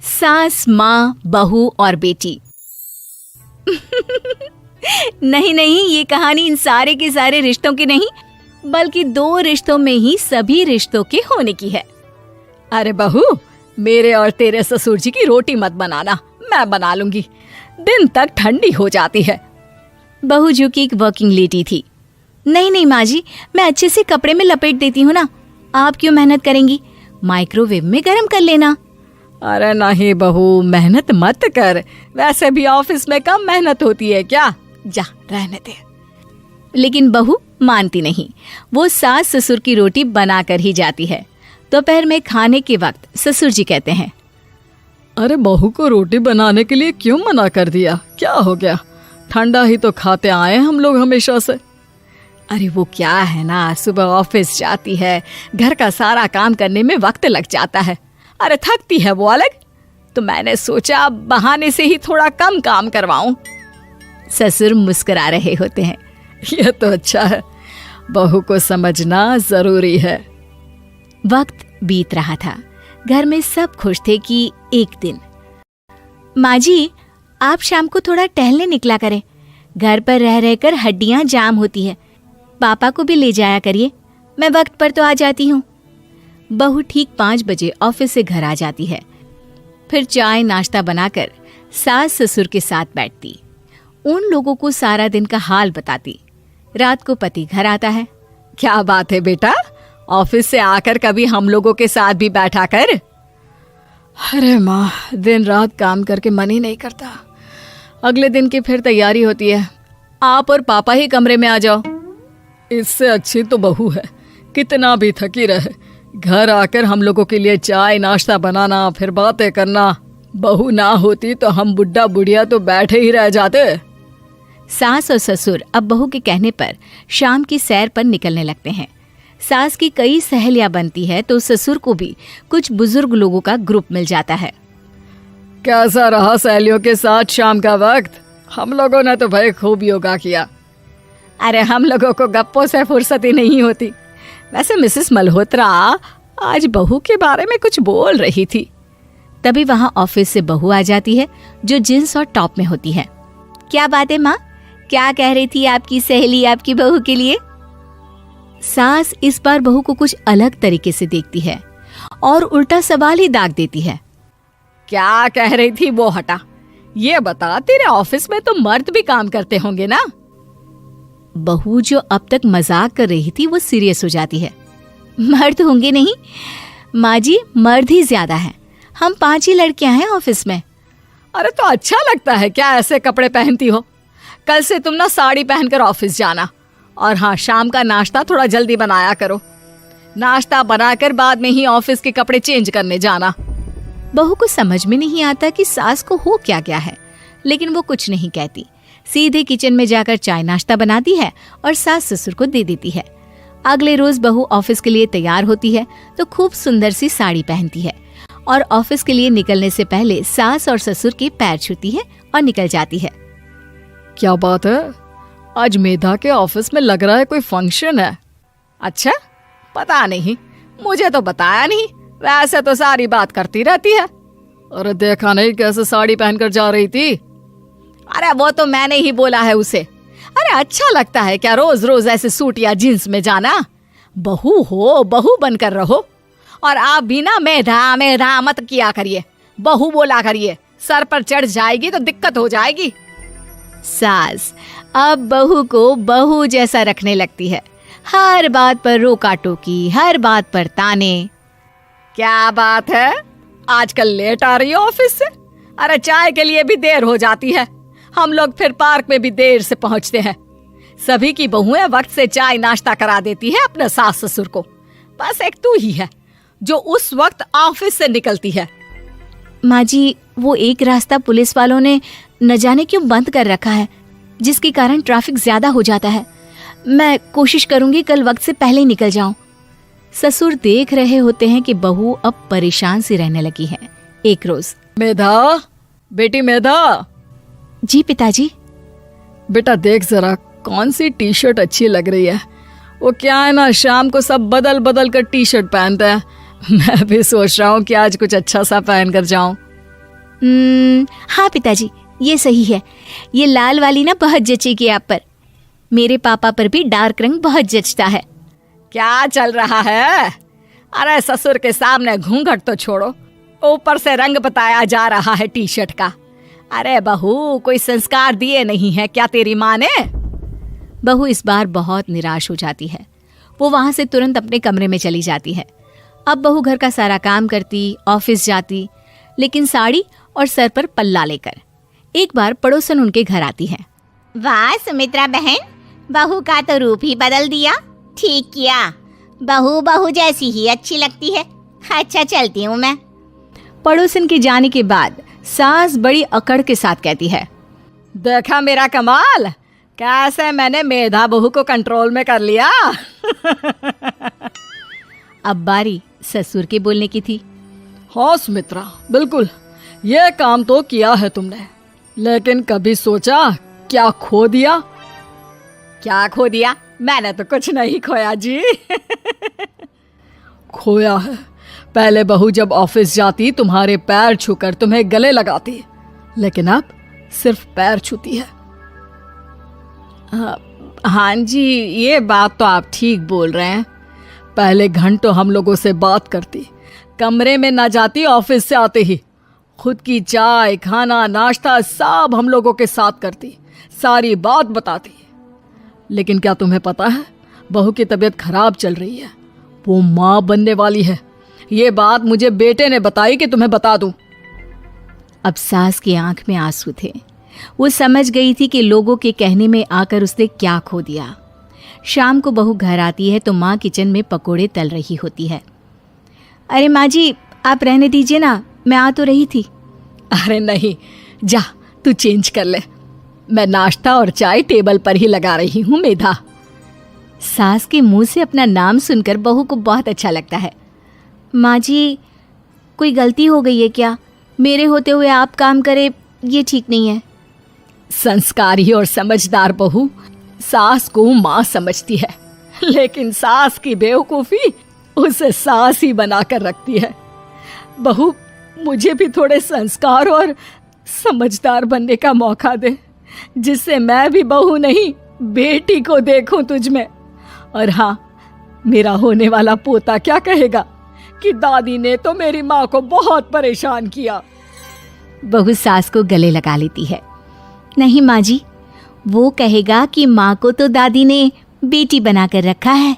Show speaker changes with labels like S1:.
S1: सास, माँ, बहू और बेटी। नहीं नहीं, ये कहानी इन सारे के सारे रिश्तों की नहीं, बल्कि 2 रिश्तों में ही सभी रिश्तों के होने की है। अरे बहू, मेरे और तेरे ससुर जी की रोटी मत बनाना, मैं बना लूंगी, दिन तक ठंडी हो जाती है। बहू जो कि एक वर्किंग लेडी थी। नहीं नहीं माँ जी, मैं अच्छे से कपड़े में लपेट देती हूँ ना, आप क्यों मेहनत करेंगी, माइक्रोवेव में गर्म कर लेना। अरे नहीं बहू, मेहनत मत कर, वैसे भी ऑफिस में कम मेहनत होती है क्या, जा रहने दे। लेकिन बहू मानती नहीं, वो सास ससुर की रोटी बनाकर ही जाती है। दोपहर में खाने के वक्त ससुर जी कहते हैं,
S2: अरे बहू को रोटी बनाने के लिए क्यों मना कर दिया, क्या हो गया, ठंडा ही तो खाते आए हम लोग हमेशा से।
S1: अरे वो क्या है ना, सुबह ऑफिस जाती है, घर का सारा काम करने में वक्त लग जाता है, अरे थकती है वो अलग, तो मैंने सोचा बहाने से ही थोड़ा कम काम करवाऊं। ससुर मुस्कुरा रहे होते हैं।
S2: यह तो अच्छा है, बहू को समझना जरूरी है।
S1: वक्त बीत रहा था, घर में सब खुश थे कि एक दिन, माँ जी आप शाम को थोड़ा टहलने निकला करें, घर पर रह रहकर हड्डियां जाम होती है, पापा को भी ले जाया करिए, मैं वक्त पर तो आ जाती हूँ। बहू ठीक 5 बजे ऑफिस से घर आ जाती है। फिर चाय नाश्ता बनाकर सास ससुर के साथ बैठती, उन लोगों को सारा दिन का हाल बताती। रात को पति घर आता है।
S2: क्या बात है बेटा, ऑफिस से आकर कभी हम लोगों के साथ भी बैठा कर। अरे माँ, दिन रात काम करके मन ही नहीं करता, अगले दिन की फिर तैयारी होती है, आप और पापा ही कमरे में आ जाओ। इससे अच्छी तो बहू है, कितना भी थकी रहे, घर आकर हम लोगों के लिए चाय नाश्ता बनाना, फिर बातें करना। बहू ना होती तो हम बुढ़ा बुढ़िया तो बैठे ही रह जाते।
S1: सास और ससुर अब बहू के कहने पर शाम की सैर पर निकलने लगते हैं। सास की कई सहेलियां बनती है तो ससुर को भी कुछ बुजुर्ग लोगों का ग्रुप मिल जाता है।
S2: कैसा रहा सहेलियों के साथ शाम का वक्त? हम लोगों ने तो भाई खूब योगा किया।
S1: अरे हम लोगों को गप्पों से फुर्सत ही नहीं होती। वैसे मिसेस मल्होत्रा आज बहू के बारे में कुछ बोल रही थी। तभी वहां ऑफिस से बहू आ जाती है जो जींस और टॉप में होती है। क्या बात है माँ, क्या कह रही थी आपकी सहेली आपकी बहू के लिए? सास इस बार बहू को कुछ अलग तरीके से देखती है और उल्टा सवाल ही दाग देती है।
S2: क्या कह रही थी वो हटा, ये बता, तेरे ऑफिस में तो मर्द भी काम करते होंगे ना?
S1: बहू जो अब तक मजाक कर रही थी वो सीरियस हो जाती है। मर्द होंगे नहीं माँ जी, मर्द ही ज्यादा हैं, हम 5 ही लड़कियां हैं ऑफिस में।
S2: अरे तो अच्छा लगता है क्या ऐसे कपड़े पहनती हो? कल से तुम ना साड़ी पहनकर ऑफिस जाना, और हाँ, शाम का नाश्ता थोड़ा जल्दी बनाया करो, नाश्ता बनाकर बाद में ही ऑफिस के कपड़े चेंज करने जाना।
S1: बहू को समझ में नहीं आता कि सास को हो क्या गया है, लेकिन वो कुछ नहीं कहती, सीधे किचन में जाकर चाय नाश्ता बनाती है और सास ससुर को दे देती है। अगले रोज बहू ऑफिस के लिए तैयार होती है तो खूब सुंदर सी साड़ी पहनती है और ऑफिस के लिए निकलने से पहले सास और ससुर के पैर छूती है और निकल जाती है।
S2: क्या बात है, आज मेधा के ऑफिस में लग रहा है कोई फंक्शन है। अच्छा, पता नहीं, मुझे तो बताया नहीं, वैसे तो सारी बात करती रहती है। अरे देखा नहीं कैसे साड़ी पहनकर जा रही थी?
S1: अरे वो तो मैंने ही बोला है उसे। अरे अच्छा लगता है क्या रोज रोज ऐसे सूट या जींस में जाना? बहू हो, बहू बनकर रहो, और आप भी ना मेधा मत किया करिए, बहू बोला करिए, सर पर चढ़ जाएगी तो दिक्कत हो जाएगी। सास अब बहू को बहू जैसा रखने लगती है, हर बात पर रोका टोकी, हर बात पर ताने।
S2: क्या बात है, आजकल लेट आ रही हो ऑफिस से? अरे चाय के लिए भी देर हो जाती है, हम लोग फिर पार्क में भी देर से पहुंचते हैं। सभी की बहुएं वक्त से चाय नाश्ता करा देती है अपने सास ससुर को, बस एक तू ही है जो उस वक्त ऑफिस से निकलती है।
S1: माँ जी, वो एक रास्ता पुलिस वालों ने न जाने क्यों बंद कर रखा है, जिसके कारण ट्रैफिक ज्यादा हो जाता है। मैं कोशिश करूंगी कल वक्त से पहले निकल जाऊं। ससुर देख रहे होते हैं कि बहू अब परेशान सी रहने लगी है। एक रोज,
S2: मेधा, बेटी मेधा।
S1: जी पिताजी।
S2: बेटा देख जरा, कौन सी टी शर्ट अच्छी लग रही है? वो क्या है ना, शाम को सब बदल बदल कर टी शर्ट पहनते हैं, मैं भी सोच रहा हूँ कि आज कुछ अच्छा सा पहन कर जाऊं।
S1: हाँ पिताजी, ये सही है। ये लाल वाली ना बहुत जचेगी आप पर। मेरे पापा पर भी डार्क रंग बहुत जचता है।
S2: क्या चल रहा है? अरे ससुर के सामने घूंघट तो छोड़ो, ऊपर से रंग बताया जा रहा है टी शर्ट का। अरे बहू, कोई संस्कार दिए नहीं है क्या तेरी माँ ने?
S1: बहू इस बार बहुत निराश हो जाती है। वो वहां से तुरंत अपने कमरे में चली जाती है। अब बहू घर का सारा काम करती, ऑफिस जाती, लेकिन साड़ी और सर पर पल्ला लेकर। एक बार पड़ोसन उनके घर आती है।
S3: वाह सुमित्रा बहन, बहू का तो रूप ही बदल दिया। ठीक किया, बहू बहू जैसी ही अच्छी लगती है। अच्छा चलती हूँ मैं।
S1: पड़ोसन के जाने के बाद सास बड़ी अकड़ के साथ कहती है,
S2: देखा मेरा कमाल, कैसे मैंने मेधा बहू को कंट्रोल में कर लिया।
S1: अब बारी ससुर के बोलने की थी।
S2: हाँ सुमित्रा, बिल्कुल ये काम तो किया है तुमने, लेकिन कभी सोचा क्या खो दिया? क्या खो दिया? मैंने तो कुछ नहीं खोया जी। खोया है, पहले बहू जब ऑफिस जाती तुम्हारे पैर छूकर तुम्हें गले लगाती, लेकिन अब सिर्फ पैर छूती है। हाँ जी, ये बात तो आप ठीक बोल रहे हैं। पहले घंटों हम लोगों से बात करती, कमरे में ना जाती, ऑफिस से आते ही खुद की चाय, खाना, नाश्ता सब हम लोगों के साथ करती, सारी बात बताती। लेकिन क्या तुम्हें पता है, बहू की तबीयत खराब चल रही है, वो माँ बनने वाली है। ये बात मुझे बेटे ने बताई कि तुम्हें बता दूं।
S1: अब सास की आंख में आंसू थे। वो समझ गई थी कि लोगों के कहने में आकर उसने क्या खो दिया। शाम को बहू घर आती है तो माँ किचन में पकोड़े तल रही होती है। अरे माँ जी, आप रहने दीजिए ना, मैं आ तो रही थी।
S2: अरे नहीं, जा तू चेंज कर ले, मैं नाश्ता और चाय टेबल पर ही लगा रही हूँ मेधा।
S1: सास के मुंह से अपना नाम सुनकर बहू को बहुत अच्छा लगता है। माँ जी, कोई गलती हो गई है क्या? मेरे होते हुए आप काम करे, ये ठीक नहीं है।
S2: संस्कारी और समझदार बहू सास को माँ समझती है, लेकिन सास की बेवकूफ़ी उसे सास ही बनाकर रखती है। बहू, मुझे भी थोड़े संस्कार और समझदार बनने का मौका दे, जिससे मैं भी बहू नहीं बेटी को देखूं तुझ में। और हाँ, मेरा होने वाला पोता क्या कहेगा कि दादी ने तो मेरी माँ को बहुत परेशान किया।
S1: बहू सास को गले लगा लेती है। नहीं माँ जी, वो कहेगा कि माँ को तो दादी ने बेटी बनाकर रखा है।